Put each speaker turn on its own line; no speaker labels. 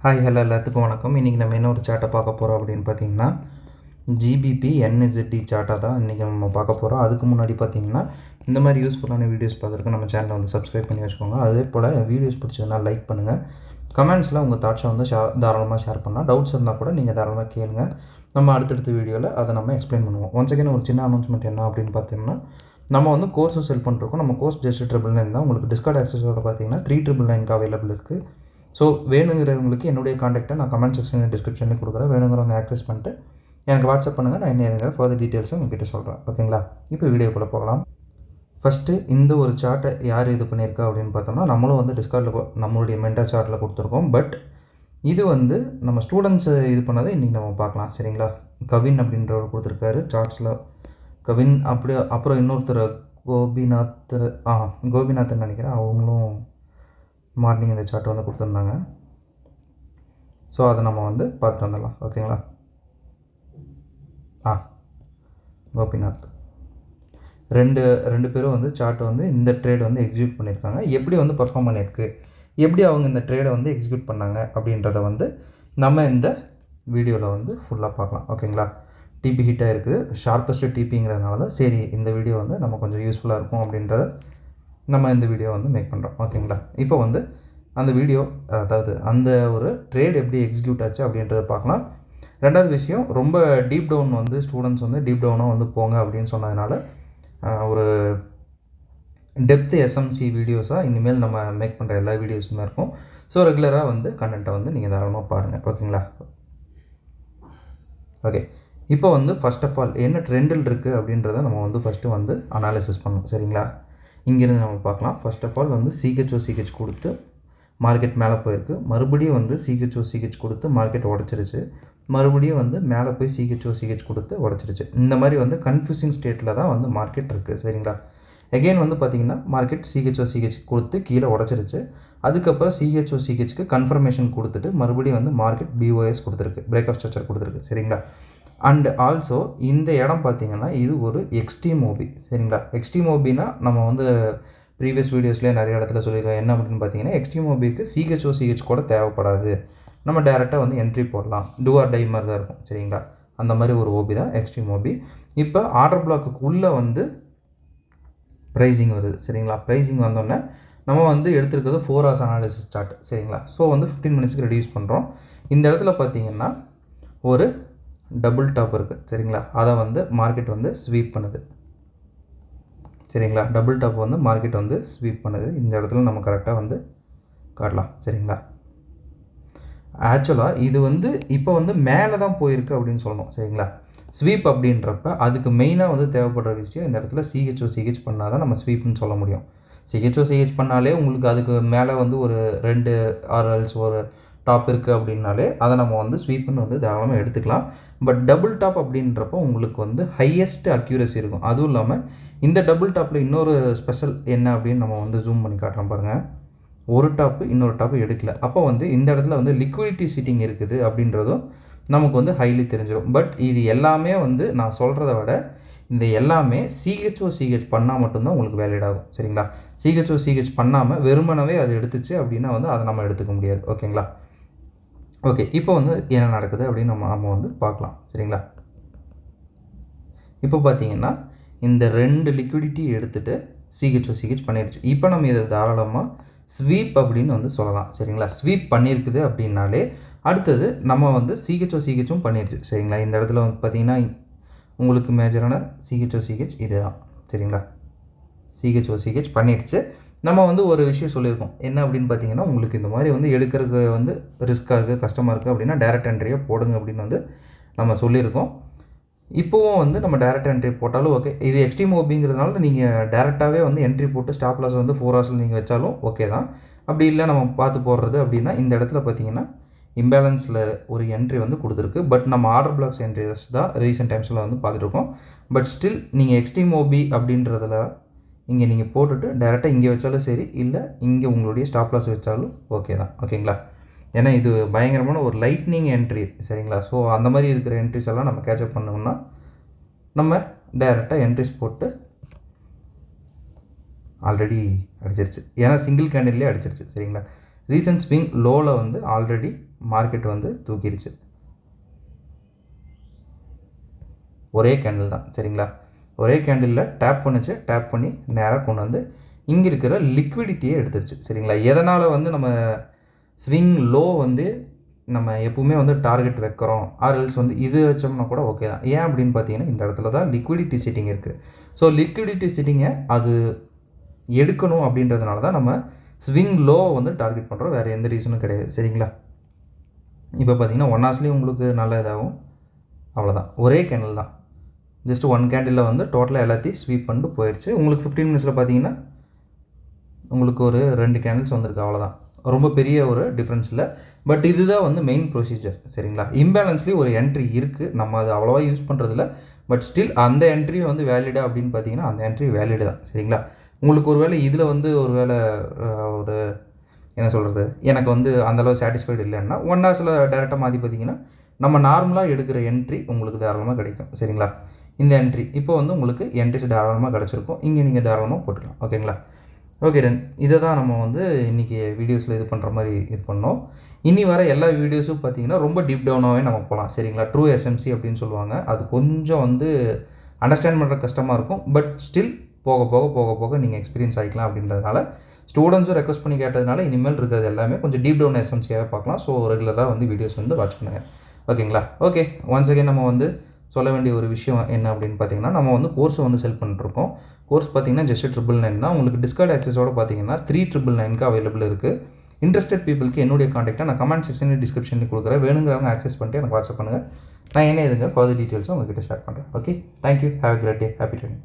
Hi hello எல்லாத்துக்கும் வணக்கம். இன்றைக்கி நம்ம என்ன ஒரு சார்ட்டை பார்க்க போகிறோம் அப்படின்னு பார்த்தீங்கன்னா ஜிபிபி என்எஸ்டி சார்ட்டாக தான் இன்றைக்கி நம்ம பார்க்க போகிறோம். அதுக்கு முன்னாடி பார்த்தீங்கன்னா இந்த மாதிரி யூஸ்ஃபுல்லான வீடியோஸ் பார்க்குறதுக்கு நம்ம சேனலை வந்து சப்ஸ்கிரைப் பண்ணி வச்சுக்கோங்க. அதே போல் வீடியோஸ் பிடிச்சதுன்னா லைக் பண்ணுங்கள். கமெண்ட்ஸில் உங்கள் தாட்ஸை வந்து தாராளமாக ஷேர் பண்ணலாம். டவுட்ஸ் இருந்தால் கூட நீங்கள் தாராளமாக கேளுங்க. நம்ம அடுத்தடுத்த வீடியோவில் அதை நம்ம எக்ஸ்பிளைன் பண்ணுவோம். ஒன்ஸ் அகேன் ஒரு சின்ன அனௌன்ஸ்மெண்ட் என்ன அப்படின்னு பார்த்தீங்கன்னா நம்ம வந்து கோர்ஸும் செல் பண்ணிருக்கோம். நம்ம கோர்ஸ் ஜஸ்ட் 999 தான். உங்களுக்கு டிஸ்கார்ட் ஆக்சஸோட பார்த்தீங்கன்னா 3999 அவைலபிள் இருக்குது. ஸோ வேணுங்கிறவங்களுக்கு என்னுடைய காண்டாக்டை நான் கமெண்ட் செக்ஷன் டிஸ்கிரிப்ஷனில் கொடுக்குறேன். வேணுங்கிறவங்க ஆக்சஸ் பண்ணிட்டு எனக்கு வாட்ஸ்அப் பண்ணுங்கள். நான் என்ன ஃபர்தர் டீட்டெயில்ஸும் உங்ககிட்ட சொல்கிறேன். ஓகேங்களா? இப்போ வீடியோக்குள்ளே போகலாம். ஃபஸ்ட்டு இந்த ஒரு சார்ட்டை யார் இது பண்ணியிருக்கா அப்படின்னு பார்த்தோம்னா நம்மளும் வந்து டிஸ்கார்டில் நம்மளுடைய மென்டர் சார்ட்டில் கொடுத்துருக்கோம். பட் இது வந்து நம்ம ஸ்டூடெண்ட்ஸு இது பண்ணதை இன்றைக்கி நம்ம பார்க்கலாம். சரிங்களா? கவின் அப்படின்றவர் கொடுத்துருக்காரு சார்ட்ஸில். கவின் அப்படி அப்புறம் இன்னொருத்தர் கோபிநாத்னு நினைக்கிறேன். அவங்களும் மார்னிங் இந்த சார்ட் வந்து கொடுத்துருந்தாங்க. ஸோ அதை நம்ம வந்து பார்த்துட்டு வந்துடலாம். ஓகேங்களா? கோபிநாத் ரெண்டு பேரும் வந்து சார்ட்டை வந்து இந்த ட்ரேட் வந்து எக்ஸிக்யூட் பண்ணியிருக்காங்க. எப்படி வந்து பர்ஃபார்ம் பண்ணியிருக்கு, எப்படி அவங்க இந்த ட்ரேடை வந்து எக்ஸிக்யூட் பண்ணாங்க அப்படின்றத வந்து நம்ம இந்த வீடியோவில் வந்து ஃபுல்லாக பார்க்கலாம். ஓகேங்களா? டிபி ஹிட்டாக இருக்குது. ஷார்ப்பஸ்ட்டு டிபிங்கிறதுனால தான் சரி இந்த வீடியோ வந்து நம்ம கொஞ்சம் யூஸ்ஃபுல்லாக இருக்கும் அப்படின்றத நம்ம இந்த வீடியோ வந்து மேக் பண்ணுறோம். ஓகேங்களா? இப்போ வந்து அந்த வீடியோ அதாவது அந்த ஒரு ட்ரேட் எப்படி எக்ஸிக்யூட் ஆச்சு அப்படின்றத பார்க்கலாம். ரெண்டாவது விஷயம், ரொம்ப டீப் டவுன் வந்து ஸ்டூடெண்ட்ஸ் வந்து டீப் டவுனாக வந்து போங்க அப்படின்னு சொன்னதுனால ஒரு டெப்த் எஸ்எம்சி வீடியோஸாக இனிமேல் நம்ம மேக் பண்ணுற எல்லா வீடியோஸுமே இருக்கும். ஸோ ரெகுலராக வந்து கண்டென்ட்டை வந்து நீங்கள் தாராளமாக பாருங்கள். ஓகேங்களா? ஓகே, இப்போ வந்து ஃபஸ்ட் ஆஃப் ஆல் என்ன ட்ரெண்டில் இருக்குது அப்படின்றத நம்ம வந்து ஃபஸ்ட்டு வந்து அனாலிசிஸ் பண்ணணும். சரிங்களா? இங்கேருந்து நம்ம பார்க்கலாம். ஃபஸ்ட் ஆஃப் ஆல் வந்து சிஹெச் கொடுத்து மார்க்கெட் மேலே போயிருக்கு. மறுபடியும் வந்து சிஹெச் கொடுத்து மார்க்கெட் உடச்சிருச்சு. மறுபடியும் வந்து மேலே போய் சிஹெச் கொடுத்து உடச்சிருச்சு. இந்த மாதிரி வந்து கன்ஃபியூசிங் ஸ்டேட்டில் தான் வந்து மார்க்கெட் இருக்குது. சரிங்களா? எகெயின் வந்து பார்த்திங்கன்னா மார்க்கெட் சிஹெச் கொடுத்து கீழே உடச்சிருச்சு. அதுக்கப்புறம் சிஹெச்க்கு கன்ஃபர்மேஷன் கொடுத்துட்டு மறுபடியும் வந்து மார்க்கெட் பிஓஎஸ் கொடுத்துருக்கு, பிரேக் ஆஃப் ஸ்ட்ரக்சர் கொடுத்துருக்கு. சரிங்களா? அண்ட் ஆல்சோ இந்த இடம் பார்த்திங்கன்னா இது ஒரு எக்ஸ்ட்ரீம் ஓபி. சரிங்களா? எக்ஸ்ட்ரீம் ஓபினா நம்ம வந்து ப்ரீவியஸ் வீடியோஸ்லேயே நிறைய இடத்துல சொல்லியிருக்கோம். என்ன அப்படின்னு பார்த்தீங்கன்னா எக்ஸ்ட்ரீம் ஓபிக்கு சிஹெச் கூட தேவைப்படாது. நம்ம டேரெக்டாக வந்து என்ட்ரி போடலாம். டூ ஆர் டை மாதிரி தான் இருக்கும். சரிங்களா? அந்த மாதிரி ஒரு ஓபி தான் எக்ஸ்ட்ரீம் ஓபி. இப்போ ஆர்டர் பிளாக்குக்கு உள்ளே வந்து ப்ரைஸிங் வருது. சரிங்களா? ப்ரைஸிங் வந்தோடனே நம்ம வந்து எடுத்துருக்கிறது 4 hours அனாலிசிஸ் சார்ட். சரிங்களா? ஸோ வந்து 15 minutesக்கு ரெடியூஸ் பண்ணுறோம். இந்த இடத்துல பார்த்தீங்கன்னா ஒரு டபுள் டாப் இருக்குது. சரிங்களா? அதை வந்து மார்க்கெட் வந்து ஸ்வீப் பண்ணுது. சரிங்களா? டபுள் டாப் வந்து மார்க்கெட் வந்து ஸ்வீப் பண்ணுது. இந்த இடத்துல நம்ம கரெக்டாக வந்து காட்டலாம். சரிங்களா? ஆக்சுவலாக இது வந்து இப்போ வந்து மேலே தான் போயிருக்கு அப்படின்னு சொல்லணும். சரிங்களா? ஸ்வீப் அப்படின்றப்ப அதுக்கு மெயினாக வந்து தேவைப்படுற விஷயம் இந்த இடத்துல சிஹெச் பண்ணால் தான் நம்ம ஸ்வீப்னு சொல்ல முடியும். சிஹெச் பண்ணாலே உங்களுக்கு அதுக்கு மேலே வந்து ஒரு 2 ஆர்எல்ஸ் ஒரு டாப் இருக்குது அப்படின்னாலே அதை நம்ம வந்து ஸ்வீப்னு வந்து தாராளமாக எடுத்துக்கலாம். பட் டபுள் டாப் அப்படின்றப்போ உங்களுக்கு வந்து ஹையஸ்ட் அக்யூரசி இருக்கும். அதுவும் இல்லாமல் இந்த டபுள் டாப்பில் இன்னொரு ஸ்பெஷல் என்ன அப்படின்னு நம்ம வந்து ஜூம் பண்ணி காட்டுறோம் பாருங்கள். ஒரு டாப்பு இன்னொரு டாப்பு எடுக்கல. அப்போ வந்து இந்த இடத்துல வந்து லிக்விடிட்டி சீட்டிங் இருக்குது அப்படின்றதும் நமக்கு வந்து ஹைலி தெரிஞ்சிடும். பட் இது எல்லாமே வந்து நான் சொல்கிறத விட இந்த எல்லாமே சிஹெச் பண்ணால் மட்டும்தான் உங்களுக்கு வேலிட் ஆகும். சரிங்களா? சிஹெச் பண்ணாமல் வெறுமனவே அது எடுத்துச்சு அப்படின்னா வந்து அதை நம்ம எடுத்துக்க முடியாது. ஓகேங்களா? ஓகே, இப்போ வந்து என்ன நடக்குது அப்படின்னு நம்ம வந்து பார்க்கலாம். சரிங்களா? இப்போ பார்த்தீங்கன்னா இந்த 2 லிக்விடிட்டி எடுத்துகிட்டு சிஹெச் பண்ணிடுச்சு. இப்போ நம்ம இதை தாராளமாக ஸ்வீப் அப்படின்னு வந்து சொல்லலாம். சரிங்களா? ஸ்வீப் பண்ணியிருக்குது அப்படின்னாலே அடுத்தது நம்ம வந்து சிஹெச்சும் பண்ணிடுச்சு. சரிங்களா? இந்த இடத்துல வந்து பார்த்திங்கன்னா உங்களுக்கு மேஜரான சிஹெச் இது தான். சரிங்களா? சிஹெச் பண்ணிடுச்சு. நம்ம வந்து ஒரு விஷயம் சொல்லியிருக்கோம். என்ன அப்படின்னு பார்த்தீங்கன்னா உங்களுக்கு இந்த மாதிரி வந்து எடுக்கிறதுக்கு வந்து ரிஸ்க்காக இருக்குது, கஷ்டமாக இருக்குது அப்படின்னா டேரக்ட் என்ட்ரியை போடுங்க அப்படின்னு வந்து நம்ம சொல்லியிருக்கோம். இப்போவும் வந்து நம்ம டேரக்ட் என்ட்ரி போட்டாலும் ஓகே. இது எக்ஸ்ட்ரீம் ஓபிங்கிறதுனால நீங்கள் டேரெக்டாகவே வந்து என்ட்ரி போட்டு ஸ்டாப் லாஸ் வந்து 4 hours நீங்கள் வச்சாலும் ஓகே தான். அப்படி இல்லை நம்ம பார்த்து போடுறது அப்படின்னா இந்த இடத்துல பார்த்தீங்கன்னா இம்பேலன்ஸில் ஒரு என்ட்ரி வந்து கொடுத்துருக்கு. பட் நம்ம ஆர்டர் பிளாக்ஸ் என்ட்ரிஸ் தான் ரீசெண்ட் டைம்ஸில் வந்து பார்த்துட்ருக்கோம். பட் ஸ்டில் நீங்கள் எக்ஸ்ட்ரீம் ஓபி அப்படின்றதில் இங்கே நீங்கள் போட்டுட்டு டேரெக்டாக இங்கே வச்சாலும் சரி, இல்லை இங்கே உங்களுடைய ஸ்டாப் லாஸ் வச்சாலும் ஓகே தான். ஓகேங்களா? ஏன்னா இது பயங்கரமான ஒரு லைட்னிங் என்ட்ரி. சரிங்களா? ஸோ அந்த மாதிரி இருக்கிற என்ட்ரிஸ் எல்லாம் நம்ம கேட்சப் பண்ணோம்னா நம்ம டைரெக்டாக என்ட்ரிஸ் போட்டு ஆல்ரெடி அடிச்சிருச்சு. ஏன்னா சிங்கிள் கேண்டில்லே அடிச்சிருச்சு. சரிங்களா? ரீசன்ட் ஸ்விங் லோவில் வந்து ஆல்ரெடி மார்க்கெட் வந்து தூக்கிடுச்சு. ஒரே கேண்டில் தான் சரிங்களா. ஒரே கேண்டிலில் டேப் பண்ணுச்சு, டேப் பண்ணி நேராக கொண்டு வந்து இங்கே இருக்கிற லிக்விடிட்டியை எடுத்துருச்சு சரிங்களா. எதனால் வந்து நம்ம ஸ்விங் லோ வந்து நம்ம எப்பவுமே வந்து டார்கெட் வைக்கிறோம், ஆர்எல்ஸ் வந்து இது வச்சோம்னா கூட ஓகே தான். ஏன் அப்படின்னு பார்த்தீங்கன்னா இந்த இடத்துல தான் லிக்விடிட்டி சிட்டிங் இருக்குது. ஸோ லிக்விடிட்டி சிட்டிங்கை அது எடுக்கணும் அப்படின்றதுனால தான் நம்ம ஸ்விங் லோ வந்து டார்கெட் பண்ணுறோம், வேறு எந்த ரீசனும் கிடையாது சரிங்களா. இப்போ பார்த்தீங்கன்னா 1 ஹவர்ஸ்லேயும் உங்களுக்கு நல்ல இதாகும். அவ்வளோதான், ஒரே கேண்டில் தான். ஜஸ்ட் 1 கேண்டிலில் வந்து டோட்டலாக எல்லாத்தையும் ஸ்வீப் பண்ணிட்டு போயிடுச்சு. உங்களுக்கு 15 மினிட்ஸில் பார்த்தீங்கன்னா உங்களுக்கு ஒரு 2 கேண்டில்ஸ் வந்திருக்கு, அவ்வளோதான். ரொம்ப பெரிய ஒரு டிஃப்ரென்ஸ் இல்லை. பட் இதுதான் வந்து மெயின் ப்ரொசீஜர் சரிங்களா. இம்பேலன்ஸ்லேயும் ஒரு என்ட்ரி இருக்குது, நம்ம அது அவ்வளோவா யூஸ் பண்ணுறதில்ல. பட் ஸ்டில் அந்த என்ட்ரியும் வந்து வேலிடா அப்படின்னு பார்த்தீங்கன்னா அந்த என்ட்ரி வேலிடு தான் சரிங்களா. உங்களுக்கு ஒரு வேளை இதில் வந்து ஒரு வேளை ஒரு என்ன சொல்கிறது, எனக்கு வந்து அந்தளவு சாட்டிஸ்ஃபைடு இல்லைன்னா 1 ஹவர்ஸில் டேரெக்டாக மாற்றி பார்த்தீங்கன்னா நம்ம நார்மலாக எடுக்கிற என்ட்ரி உங்களுக்கு தாராளமாக கிடைக்கும் சரிங்களா. இந்த என்ட்ரி இப்போ வந்து உங்களுக்கு என்ட்ரிஸ் தாராளமாக கிடச்சிருக்கும், இங்கே நீங்கள் தாராளமாக போட்டுக்கலாம் ஓகேங்களா. ஓகே தென் இதை தான் நம்ம வந்து இன்றைக்கி வீடியோஸில் இது பண்ணுற மாதிரி இது பண்ணோம். இனி வர எல்லா வீடியோஸும் பார்த்தீங்கன்னா ரொம்ப டீப் டவுனாகவே நம்ம போகலாம் சரிங்களா. ட்ரூ எஸ்எம்சி அப்படின்னு சொல்லுவாங்க, அது கொஞ்சம் வந்து அண்டர்ஸ்டாண்ட் பண்ணுற கஷ்டமாக இருக்கும். பட் ஸ்டில் போக போக போக போக நீங்கள் எக்ஸ்பீரியன்ஸ் ஆகிக்கலாம் அப்படின்றதுனால ஸ்டூடெண்ட்ஸும் ரெக்வஸ்ட் பண்ணி கேட்டதுனால இனிமேல் இருக்கிறது எல்லாமே கொஞ்சம் டீப் டவுன் எஸ்எம்சியாக பார்க்கலாம். ஸோ ரெகுலராக வந்து வீடியோஸ் வந்து வாட்ச் பண்ணுங்கள் ஓகேங்களா. ஓகே, ஒன்ஸ் அகைன் நம்ம வந்து சொல்ல வேண்டிய ஒரு விஷயம் என்ன அப்படின்னு பார்த்தீங்கன்னா நம்ம வந்து கோர்ஸை வந்து செல் பண்ணிட்டுருக்கோம். கோர்ஸ் பார்த்தீங்கன்னா ஜஸ்ட் 999 தான். உங்களுக்கு டிஸ்கவுண்ட் ஆக்சஸோடு பார்த்தீங்கன்னா 3999 அவைலபிள் இருக்குது. இன்ட்ரெஸ்டட் பீப்புளுக்கு என்னுடைய காண்டாக்டை நான் கமெண்ட் செக்ஷன்லேயும் டிஸ்கிரிப்ஷன்லேயும் கொடுக்குறேன். வேணுங்கிறவங்க ஆக்சஸ் பண்ணிட்டு எனக்கு வாட்ஸ்அப் பண்ணுங்கள். நான் என்ன இதுங்க ஃபர்தர் டீட்டெயில்ஸும் உங்கள்கிட்ட ஷேர் பண்ணுறேன். Okay, thank you, have a great day, happy training.